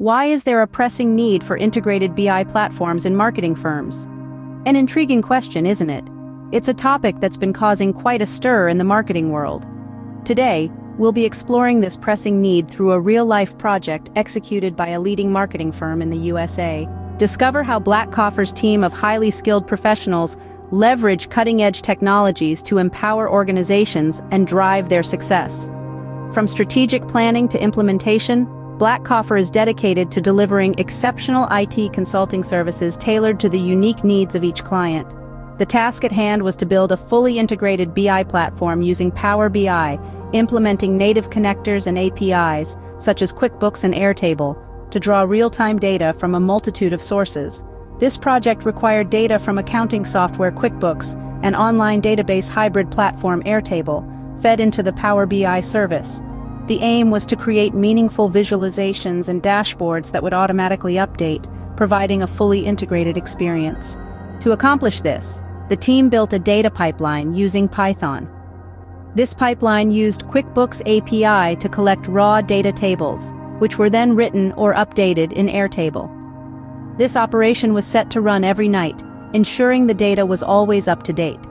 Why is there a pressing need for integrated BI platforms in marketing firms? An intriguing question, isn't it? It's a topic that's been causing quite a stir in the marketing world. Today, we'll be exploring this pressing need through a real-life project executed by a leading marketing firm in the USA. Discover how Blackcoffer's team of highly skilled professionals leverage cutting-edge technologies to empower organizations and drive their success. From strategic planning to implementation, Blackcoffer is dedicated to delivering exceptional IT consulting services tailored to the unique needs of each client. The task at hand was to build a fully integrated BI platform using PowerBI, implementing native connectors and APIs, such as QuickBooks and Airtable, to draw real-time data from a multitude of sources. This project required data from accounting software QuickBooks and online database hybrid platform Airtable, fed into the Power BI service. The aim was to create meaningful visualizations and dashboards that would automatically update, providing a fully integrated experience. To accomplish this, the team built a data pipeline using Python. This pipeline used QuickBooks API to collect raw data tables, which were then written or updated in Airtable. This operation was set to run every night, ensuring the data was always up to date.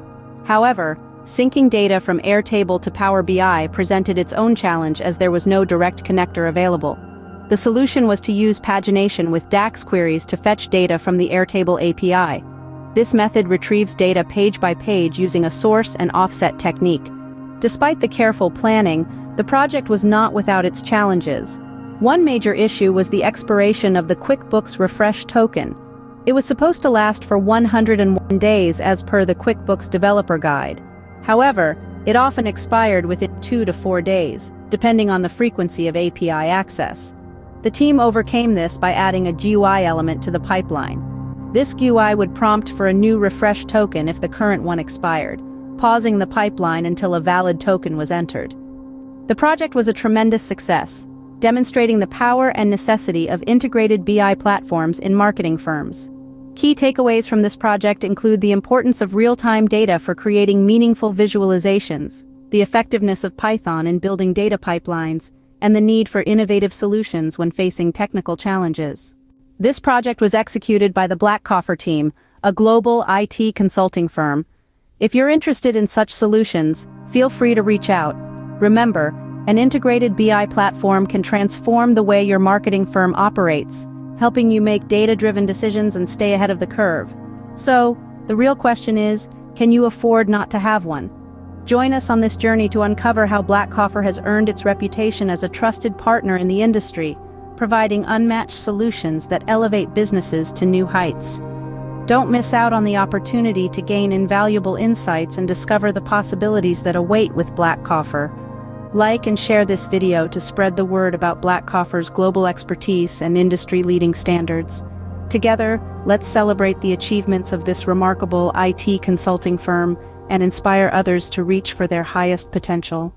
However, syncing data from Airtable to Power BI presented its own challenge as there was no direct connector available. The solution was to use pagination with DAX queries to fetch data from the Airtable API. This method retrieves data page by page using a source and offset technique. Despite the careful planning, the project was not without its challenges. One major issue was the expiration of the QuickBooks Refresh token. It was supposed to last for 101 days as per the QuickBooks Developer Guide. However, it often expired within 2 to 4 days, depending on the frequency of API access. The team overcame this by adding a GUI element to the pipeline. This GUI would prompt for a new refresh token if the current one expired, pausing the pipeline until a valid token was entered. The project was a tremendous success, demonstrating the power and necessity of integrated BI platforms in marketing firms. Key takeaways from this project include the importance of real-time data for creating meaningful visualizations, the effectiveness of Python in building data pipelines, and the need for innovative solutions when facing technical challenges. This project was executed by the Blackcoffer team, a global IT consulting firm. If you're interested in such solutions, feel free to reach out. Remember, an integrated BI platform can transform the way your marketing firm operates, helping you make data-driven decisions and stay ahead of the curve. So, the real question is, can you afford not to have one? Join us on this journey to uncover how Blackcoffer has earned its reputation as a trusted partner in the industry, providing unmatched solutions that elevate businesses to new heights. Don't miss out on the opportunity to gain invaluable insights and discover the possibilities that await with Blackcoffer. Like and share this video to spread the word about Blackcoffer's global expertise and industry-leading standards. Together, let's celebrate the achievements of this remarkable IT consulting firm and inspire others to reach for their highest potential.